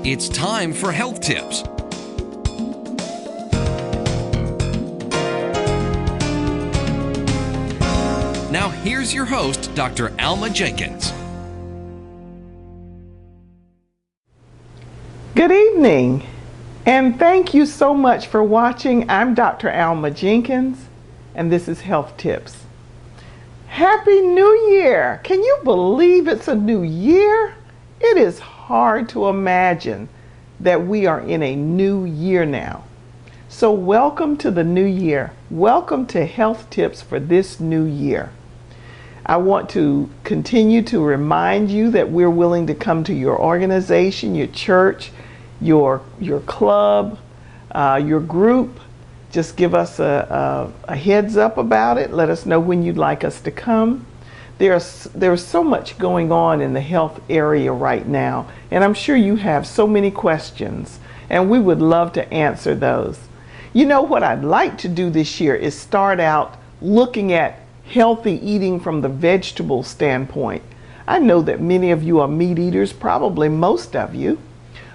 It's time for health tips. Now here's your host, Dr. Alma Jenkins. Good evening, and thank you so much for watching. I'm Dr. Alma Jenkins, and this is Health Tips. Happy New Year! Can you believe it's a new year? It is hard to imagine that we are in a new year now. So welcome to the new year. Welcome to Health Tips for this new year. I want to continue to remind you that we're willing to come to your organization, your church, your club, your group. Just give us a heads up about it. Let us know when you'd like us to come. There's so much going on in the health area right now, and I'm sure you have so many questions, and we would love to answer those. You know what I'd like to do this year is start out looking at healthy eating from the vegetable standpoint. I know that many of you are meat eaters, probably most of you,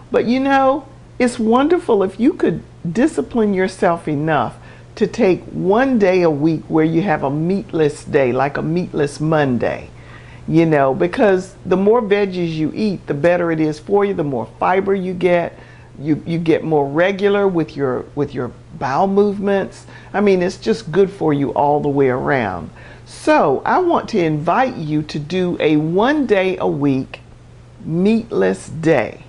but you know, it's wonderful if you could discipline yourself enough to take one day a week where you have a meatless day, like a meatless Monday, you know, because the more veggies you eat, the better it is for you, the more fiber you get. You get more regular with your bowel movements. I mean, it's just good for you all the way around. So I want to invite you to do a one day a week meatless day.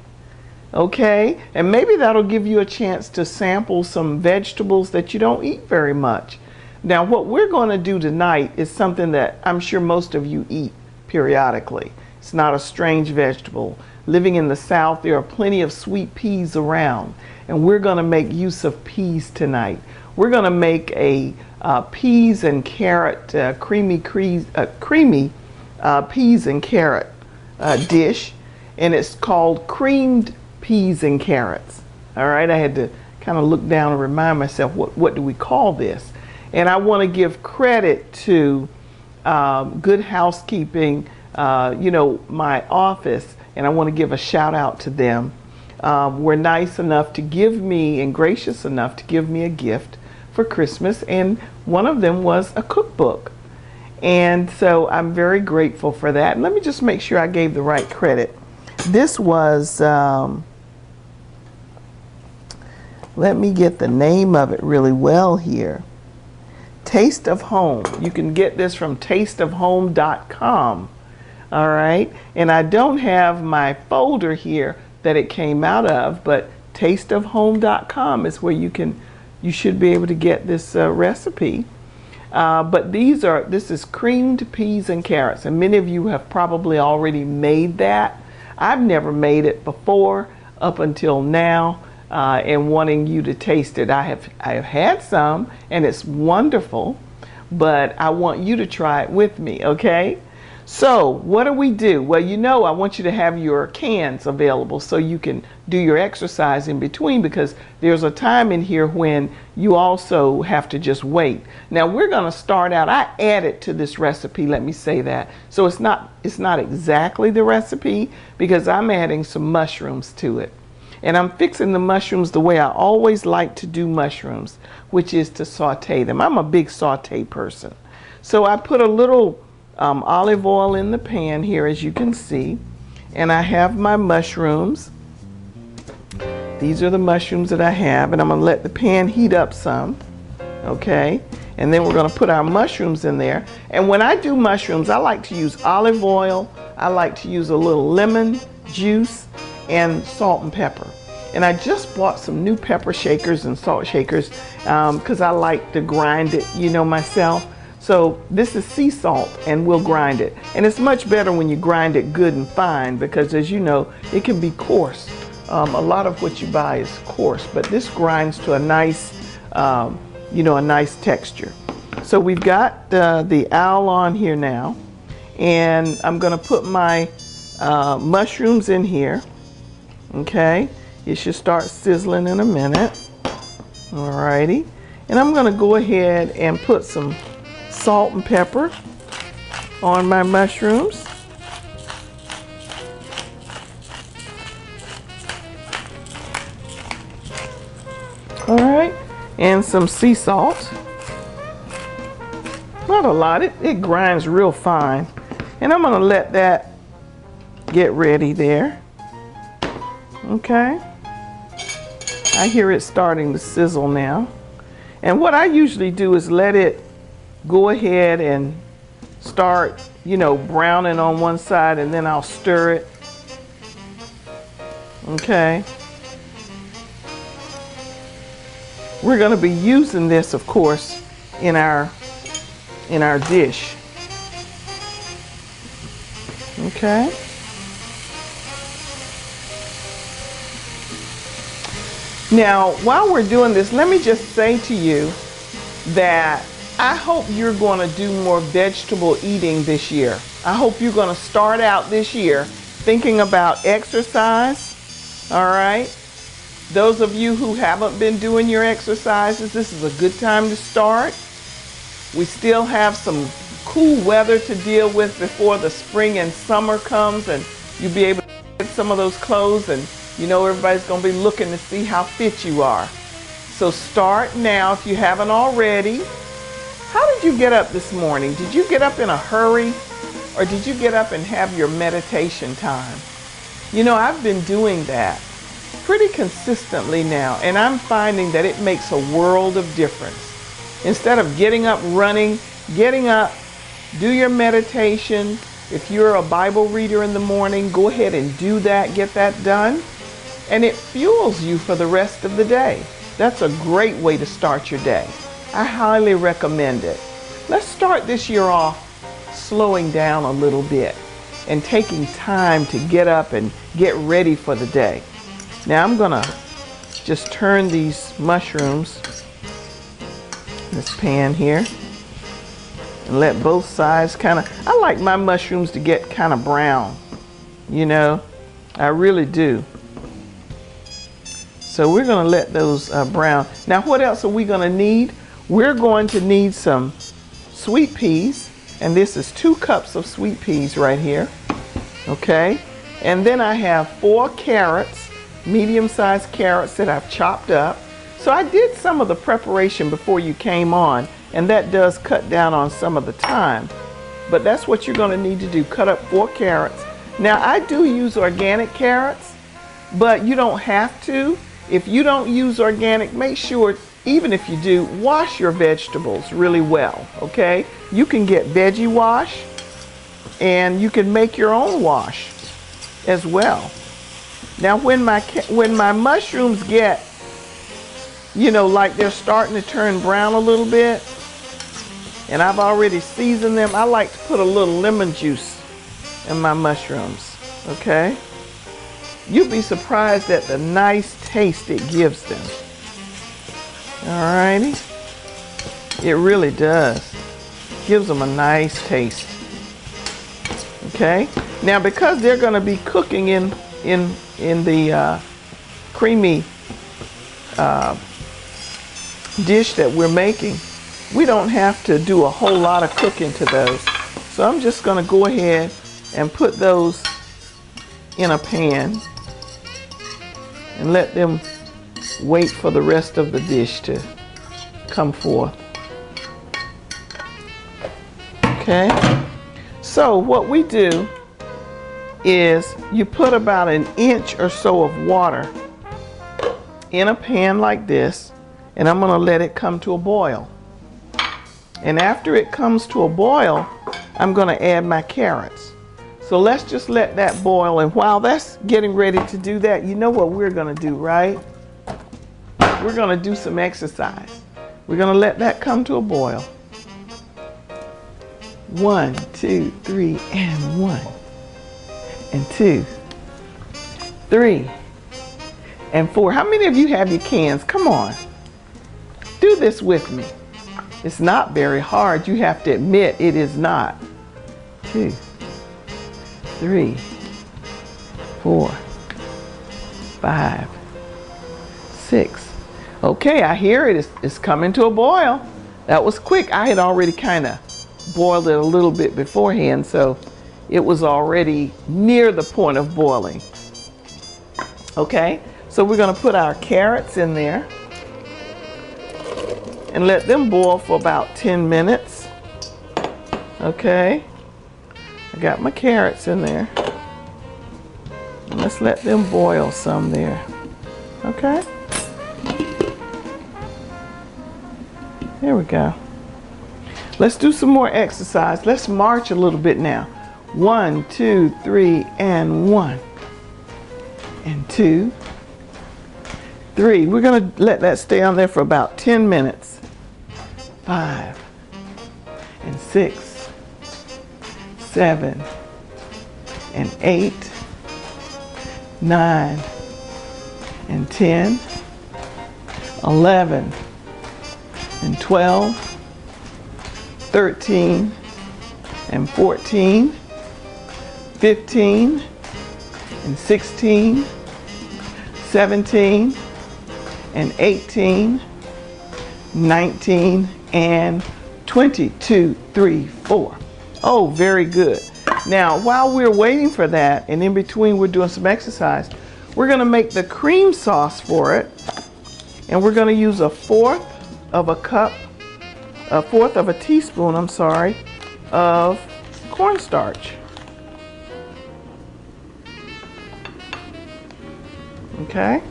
Okay, and maybe that'll give you a chance to sample some vegetables that you don't eat very much. Now, what we're going to do tonight is something that I'm sure most of you eat periodically. It's not a strange vegetable. Living in the South, there are plenty of sweet peas around, and we're going to make use of peas tonight. We're going to make a peas and carrot, creamy peas and carrot dish, and it's called creamed peas and carrots. All right, I had to kind of look down and remind myself what do we call this. And I want to give credit to Good Housekeeping, my office, and I want to give a shout out to them. Were nice enough to give me and gracious enough to give me a gift for Christmas, and one of them was a cookbook. And so I'm very grateful for that. And let me just make sure I gave the right credit. This was let me get the name of it really well here. Taste of Home. You can get this from tasteofhome.com. All right. And I don't have my folder here that it came out of, but tasteofhome.com is where you should be able to get this recipe. But this is creamed peas and carrots, and many of you have probably already made that. I've never made it before up until now. And wanting you to taste it. I have had some, and it's wonderful, but I want you to try it with me, okay? So what do we do? Well, I want you to have your cans available so you can do your exercise in between, because there's a time in here when you also have to just wait. Now we're going to start out. I added to this recipe, let me say that. So it's not exactly the recipe, because I'm adding some mushrooms to it. And I'm fixing the mushrooms the way I always like to do mushrooms, which is to saute them. I'm a big saute person. So I put a little olive oil in the pan here, as you can see, and I have my mushrooms. These are the mushrooms that I have, and I'm going to let the pan heat up some, okay? And then we're going to put our mushrooms in there. And when I do mushrooms, I like to use olive oil. I like to use a little lemon juice and salt and pepper. And I just bought some new pepper shakers and salt shakers because I like to grind it, myself. So this is sea salt, and we'll grind it. And it's much better when you grind it good and fine, because as you know, it can be coarse. A lot of what you buy is coarse, but this grinds to a nice, a nice texture. So we've got the owl on here now, and I'm going to put my mushrooms in here. Okay, it should start sizzling in a minute. Alrighty, and I'm going to go ahead and put some salt and pepper on my mushrooms. and some sea salt. Not a lot, it grinds real fine. And I'm gonna let that get ready there. Okay. I hear it starting to sizzle now. And what I usually do is let it go ahead and start, you know, browning on one side, and then I'll stir it. Okay. We're going to be using this, of course, in our dish. Okay. Now, while we're doing this, let me just say to you that I hope you're going to do more vegetable eating this year. I hope you're going to start out this year thinking about exercise. All right. Those of you who haven't been doing your exercises, this is a good time to start. We still have some cool weather to deal with before the spring and summer comes, and you'll be able to get some of those clothes, and you know everybody's going to be looking to see how fit you are. So start now if you haven't already. How did you get up this morning? Did you get up in a hurry, or did you get up and have your meditation time? You know, I've been doing that pretty consistently now, and I'm finding that it makes a world of difference. Instead of getting up running, getting up, do your meditation. If you're a Bible reader in the morning, go ahead and do that, get that done, and it fuels you for the rest of the day. That's a great way to start your day. I highly recommend it. Let's start this year off slowing down a little bit and taking time to get up and get ready for the day. Now I'm gonna just turn these mushrooms in this pan here and let both sides I like my mushrooms to get kind of brown, you know, I really do. So we're gonna let those brown. Now what else are we gonna need? We're going to need some sweet peas, and this is 2 cups of sweet peas right here. Okay, and then I have 4 carrots, medium-sized carrots that I've chopped up. So I did some of the preparation before you came on, and that does cut down on some of the time. But that's what you're going to need to do, cut up 4 carrots. Now I do use organic carrots, but you don't have to. If you don't use organic, make sure, even if you do, wash your vegetables really well, okay? You can get veggie wash, and you can make your own wash as well. Now when my mushrooms get, you know, like they're starting to turn brown a little bit, and I've already seasoned them, I like to put a little lemon juice in my mushrooms, okay? You'll be surprised at the nice taste it gives them. Alrighty, it really does. Gives them a nice taste. Okay, now because they're going to be cooking in the creamy dish that we're making, we don't have to do a whole lot of cooking to those. So I'm just going to go ahead and put those in a pan and let them wait for the rest of the dish to come forth. Okay, so what we do is you put about 1 inch or so of water in a pan like this, and I'm going to let it come to a boil. And after it comes to a boil, I'm going to add my carrots. So let's just let that boil, and while that's getting ready to do that, you know what we're going to do, right? We're going to do some exercise. We're going to let that come to a boil. 1, 2, 3, and 1, and 2, 3, and 4. How many of you have your cans? Come on. Do this with me. It's not very hard. You have to admit it is not. 2, 3, 4, 5, 6. Okay, I hear it. It's coming to a boil. That was quick. I had already kind of boiled it a little bit beforehand, so it was already near the point of boiling. Okay, so we're going to put our carrots in there. and let them boil for about 10 minutes. Okay, I got my carrots in there. And let's let them boil some there. Okay, there we go. Let's do some more exercise. Let's march a little bit now. 1, 2, 3, and 1, and 2, 3. We're gonna let that stay on there for about 10 minutes. 5, and 6, 7, and 8, 9, and 10, 11, and 12, 13, and 14, 15, and 16, 17, and 18, 19, and 20. 2, 3, 4. Oh, very good. Now, while we're waiting for that, and in between we're doing some exercise, we're going to make the cream sauce for it. And we're going to use a fourth of a teaspoon, of cornstarch. Okay.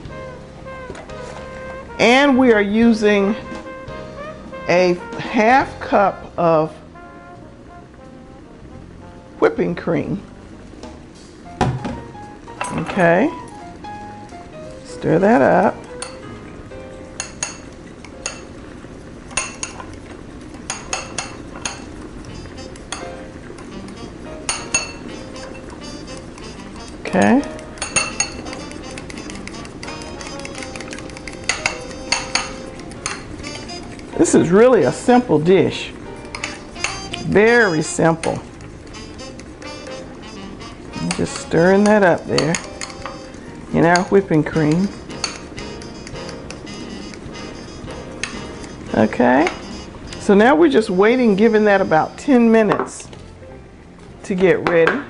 And we are using a half cup of whipping cream. Okay. Stir that up. Okay. This is really a simple dish. Very simple. I'm just stirring that up there in our whipping cream. Okay. So now we're just waiting, giving that about 10 minutes to get ready.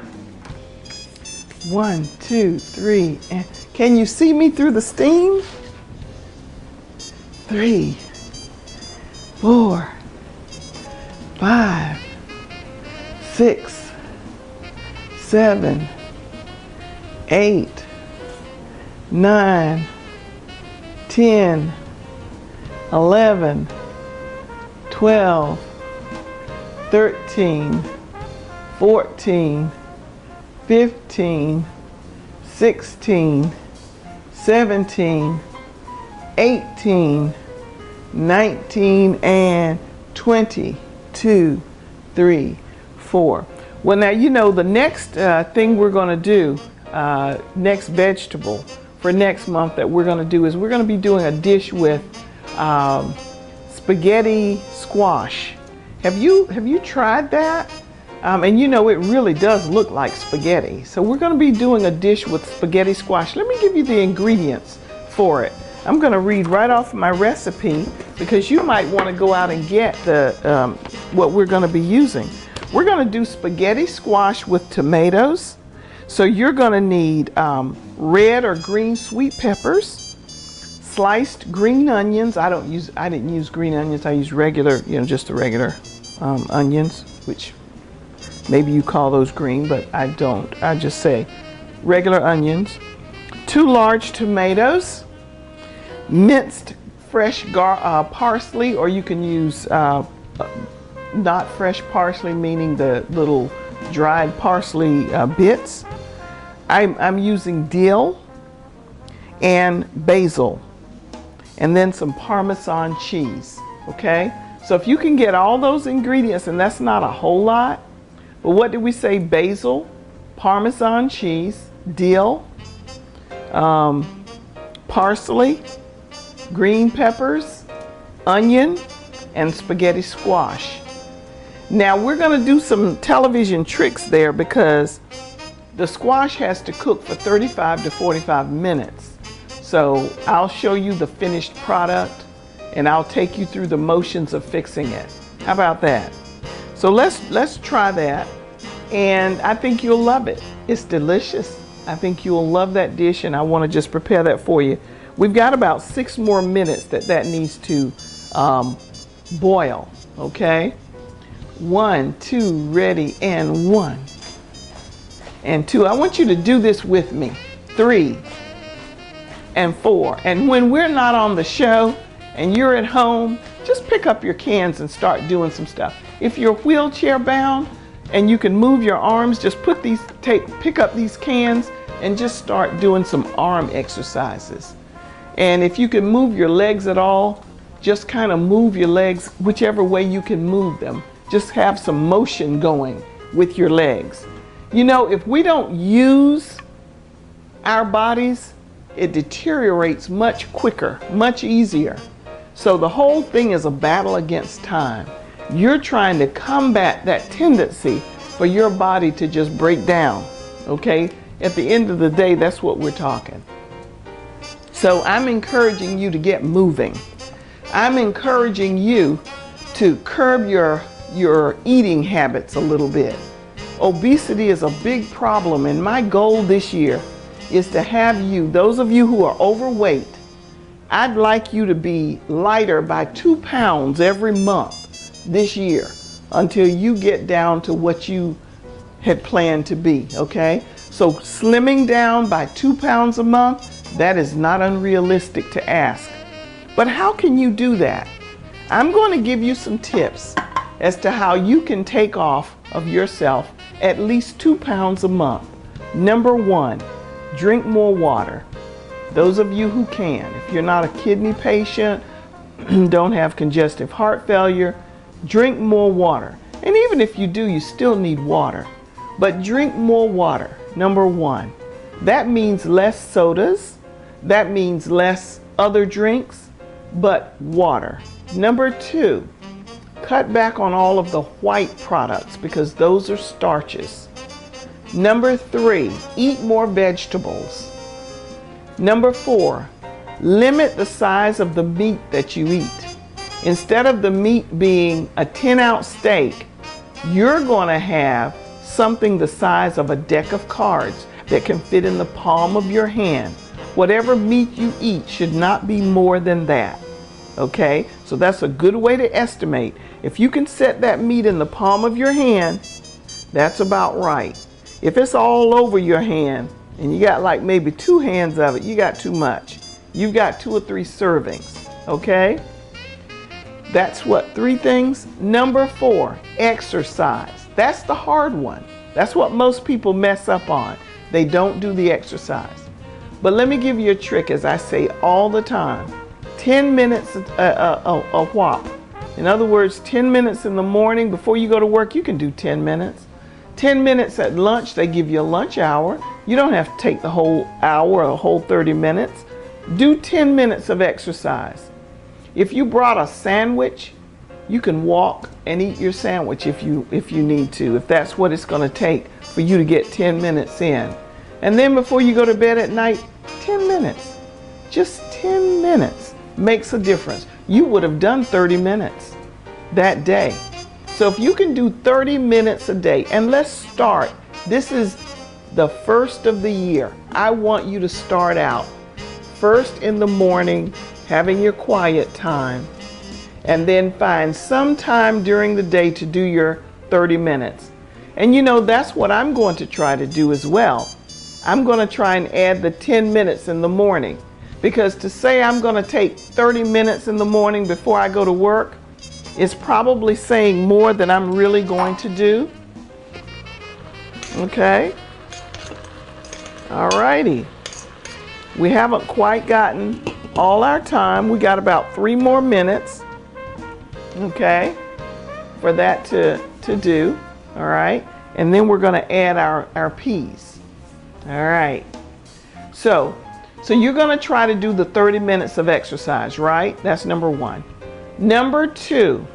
1, 2, 3, and can you see me through the steam? 3, 4, 5, 6, 7, 8, 9, 10, 11, 12, 13, 14, 15, 16, 17, 18, 19, and 20. 2, 3, 4. Well, now you know the next thing we're going to do, next vegetable for next month that we're going to do is we're going to be doing a dish with spaghetti squash. Have you tried that? And you know it really does look like spaghetti. So we're going to be doing a dish with spaghetti squash. Let me give you the ingredients for it. I'm going to read right off my recipe because you might want to go out and get the what we're going to be using. We're going to do spaghetti squash with tomatoes. So you're going to need red or green sweet peppers, sliced green onions. I didn't use green onions. I use regular, just the regular onions, which maybe you call those green, but I don't. I just say regular onions. 2 large tomatoes, minced fresh parsley, or you can use not fresh parsley, meaning the little dried parsley bits. I'm using dill and basil, and then some Parmesan cheese. Okay, so if you can get all those ingredients, and that's not a whole lot, but what did we say? Basil, Parmesan cheese, dill, parsley, green peppers, onion, and spaghetti squash. Now we're going to do some television tricks there because the squash has to cook for 35 to 45 minutes. So I'll show you the finished product and I'll take you through the motions of fixing it. How about that? So let's try that, and I think you'll love it. It's delicious. I think you'll love that dish, and I want to just prepare that for you. We've got about 6 more minutes that needs to boil, okay? 1, 2, ready, and 1 and 2. I want you to do this with me. 3 and 4. And when we're not on the show and you're at home, just pick up your cans and start doing some stuff. If you're wheelchair bound and you can move your arms, just pick up these cans and just start doing some arm exercises. And if you can move your legs at all, just kind of move your legs whichever way you can move them. Just have some motion going with your legs. You know, if we don't use our bodies, it deteriorates much quicker, much easier. So the whole thing is a battle against time. You're trying to combat that tendency for your body to just break down, okay? At the end of the day, that's what we're talking. So I'm encouraging you to get moving. I'm encouraging you to curb your eating habits a little bit. Obesity is a big problem, and my goal this year is to have you, those of you who are overweight, I'd like you to be lighter by 2 pounds every month this year until you get down to what you had planned to be, okay? So slimming down by 2 pounds a month, that is not unrealistic to ask. But how can you do that? I'm going to give you some tips as to how you can take off of yourself at least 2 pounds a month. Number 1, drink more water. Those of you who can, if you're not a kidney patient, don't have congestive heart failure, drink more water. And even if you do, you still need water. But drink more water, number 1. That means less sodas. That means less other drinks, but water. Number 2, cut back on all of the white products because those are starches. Number 3, eat more vegetables. Number 4, limit the size of the meat that you eat. Instead of the meat being a 10-ounce steak, you're going to have something the size of a deck of cards that can fit in the palm of your hand. Whatever meat you eat should not be more than that. Okay? So that's a good way to estimate. If you can set that meat in the palm of your hand, that's about right. If it's all over your hand, and you got like maybe 2 hands of it, you got too much. You've got 2 or 3 servings, okay? That's what, 3 things? Number 4, exercise. That's the hard one. That's what most people mess up on. They don't do the exercise. But let me give you a trick, as I say all the time. 10 minutes a whop. In other words, 10 minutes in the morning before you go to work, you can do 10 minutes. 10 minutes at lunch, they give you a lunch hour. You don't have to take the whole hour or the whole 30 minutes. Do 10 minutes of exercise. If you brought a sandwich, you can walk and eat your sandwich if you need to, if that's what it's going to take for you to get 10 minutes in. And then before you go to bed at night, 10 minutes. Just 10 minutes makes a difference. You would have done 30 minutes that day. So if you can do 30 minutes a day, and let's start, this is the first of the year. I want you to start out first in the morning, having your quiet time, and then find some time during the day to do your 30 minutes. And you know, that's what I'm going to try to do as well. I'm going to try and add the 10 minutes in the morning, because to say I'm going to take 30 minutes in the morning before I go to work is probably saying more than I'm really going to do. Okay? Alrighty. We haven't quite gotten all our time. We got about 3 more minutes, okay, for that to do. All right? And then we're going to add our peas. All right. So you're going to try to do the 30 minutes of exercise, right? That's number 1. Number 2,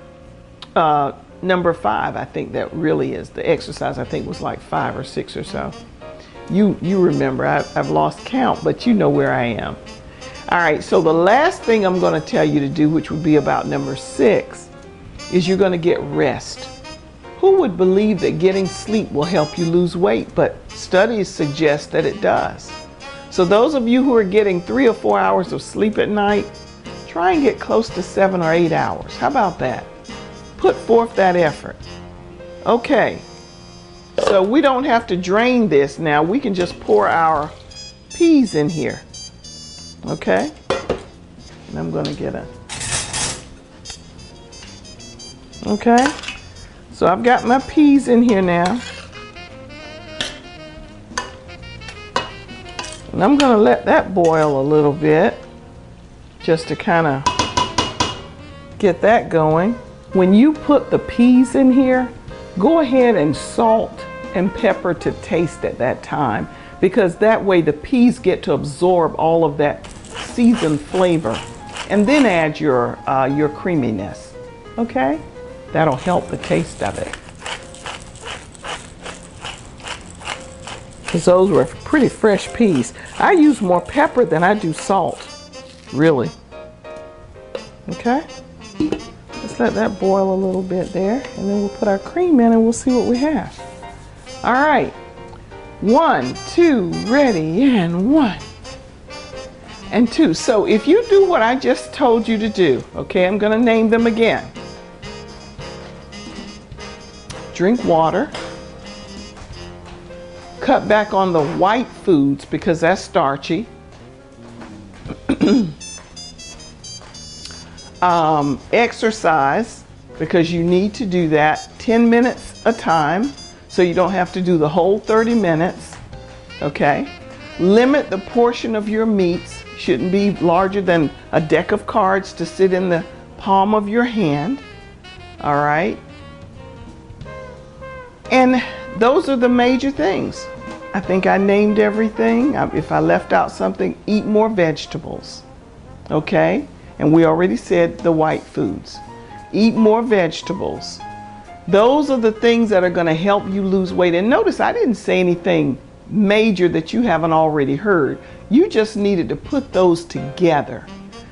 number 5, I think that really is the exercise. I think was like 5 or 6 or so. You remember, I've lost count, but you know where I am. All right, so the last thing I'm going to tell you to do, which would be about number 6, is you're going to get rest. Who would believe that getting sleep will help you lose weight? But studies suggest that it does. So those of you who are getting 3 or 4 hours of sleep at night, try and get close to 7 or 8 hours. How about that? Put forth that effort. Okay, so we don't have to drain this now. We can just pour our peas in here. Okay, and I'm going to get a, okay, so I've got my peas in here now. And I'm going to let that boil a little bit just to kind of get that going. When you put the peas in here, go ahead and salt and pepper to taste at that time, because that way the peas get to absorb all of that seasoned flavor, and then add your creaminess. Okay? That'll help the taste of it. Because those were pretty fresh peas. I use more pepper than I do salt, really. Okay, let's let that boil a little bit there, and then we'll put our cream in and we'll see what we have. All right, 1, 2, ready, and 1 and 2. So if you do what I just told you to do, okay, I'm gonna name them again. Drink water. Cut back on the white foods because that's starchy. Exercise, because you need to do that 10 minutes a time, so you don't have to do the whole 30 minutes. Okay. Limit the portion of your meats. Shouldn't be larger than a deck of cards to sit in the palm of your hand. All right. And those are the major things. I think I named everything. If I left out something, eat more vegetables. Okay? And we already said the white foods. Eat more vegetables. Those are the things that are going to help you lose weight. And notice I didn't say anything major that you haven't already heard. You just needed to put those together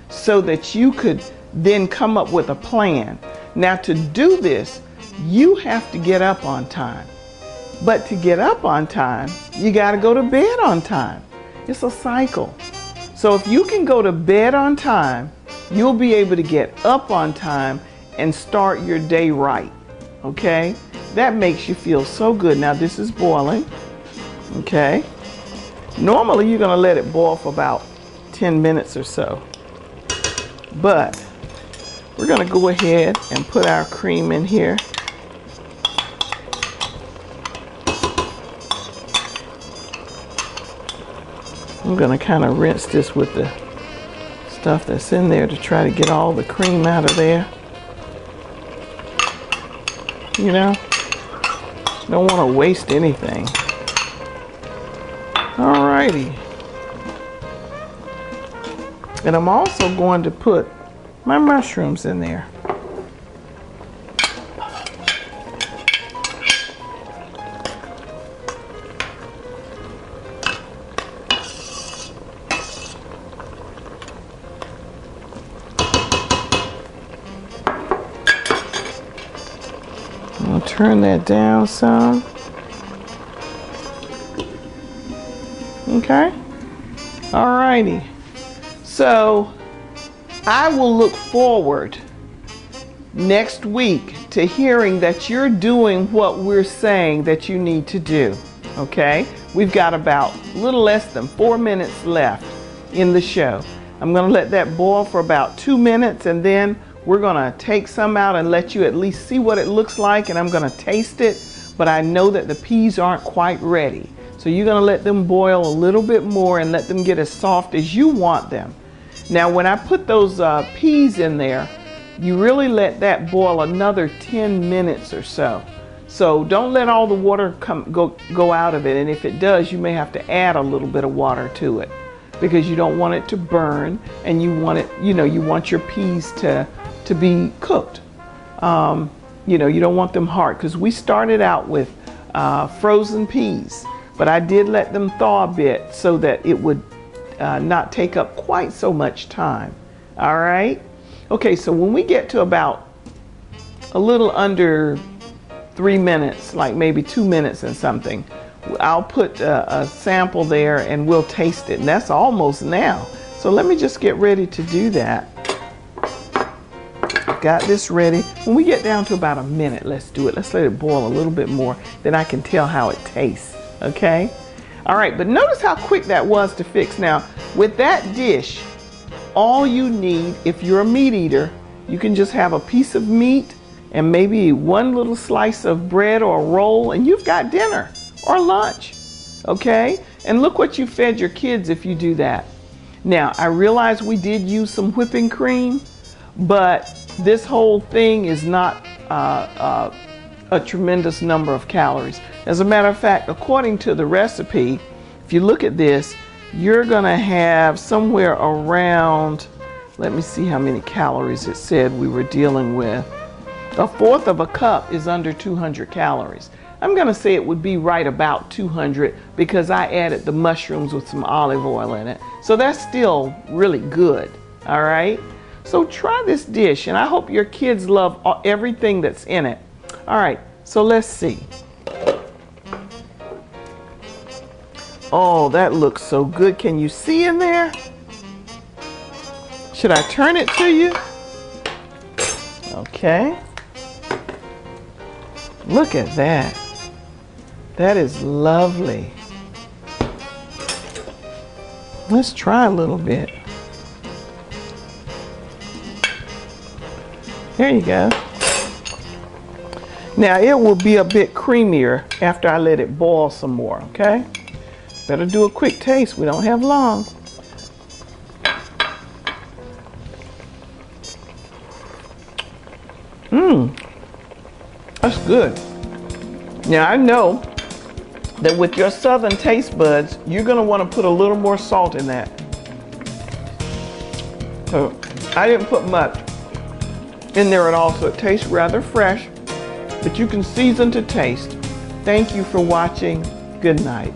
so that you could then come up with a plan. Now, to do this, you have to get up on time. But to get up on time, you got to go to bed on time. It's a cycle. So if you can go to bed on time, you'll be able to get up on time and start your day right. Okay? That makes you feel so good. Now this is boiling. Okay? Normally you're going to let it boil for about 10 minutes or so. But we're going to go ahead and put our cream in here. I'm going to kind of rinse this with the stuff that's in there to try to get all the cream out of there. You know, don't want to waste anything. Alrighty. And I'm also going to put my mushrooms in there. I'll turn that down some. Okay. Alrighty. So I will look forward next week to hearing that you're doing what we're saying that you need to do. Okay. We've got about a little less than 4 minutes left in the show. I'm going to let that boil for about 2 minutes, and then we're going to take some out and let you at least see what it looks like, and I'm going to taste it, but I know that the peas aren't quite ready. So you're going to let them boil a little bit more and let them get as soft as you want them. Now when I put those peas in there, you really let that boil another 10 minutes or so. So don't let all the water go out of it, and if it does, you may have to add a little bit of water to it because you don't want it to burn, and you want it, you know, you want your peas to be cooked. You know, you don't want them hard, because we started out with frozen peas, but I did let them thaw a bit so that it would not take up quite so much time. All right. Okay, so when we get to about a little under 3 minutes, like maybe 2 minutes and something, I'll put a sample there and we'll taste it. And that's almost now. So let me just get ready to do that. got this ready. When we get down to about a minute, let's do it. Let's let it boil a little bit more, then I can tell how it tastes, okay? All right, but notice how quick that was to fix. Now, with that dish, all you need, if you're a meat eater, you can just have a piece of meat and maybe one little slice of bread or a roll, and you've got dinner or lunch, okay? And look what you fed your kids if you do that. Now, I realize we did use some whipping cream, but this whole thing is not a tremendous number of calories. As a matter of fact, according to the recipe, if you look at this, you're gonna have somewhere around, let me see how many calories it said we were dealing with. A fourth of a cup is under 200 calories. I'm gonna say it would be right about 200 because I added the mushrooms with some olive oil in it. So that's still really good, all right? So try this dish, and I hope your kids love everything that's in it. All right, so let's see. Oh, that looks so good. Can you see in there? Should I turn it to you? Okay. Look at that. That is lovely. Let's try a little bit. There you go. Now it will be a bit creamier after I let it boil some more, okay? Better do a quick taste. We don't have long. That's good. Now I know that with your southern taste buds, you're gonna want to put a little more salt in that. So I didn't put much in there at all, so it tastes rather fresh, but you can season to taste. Thank you for watching. Good night.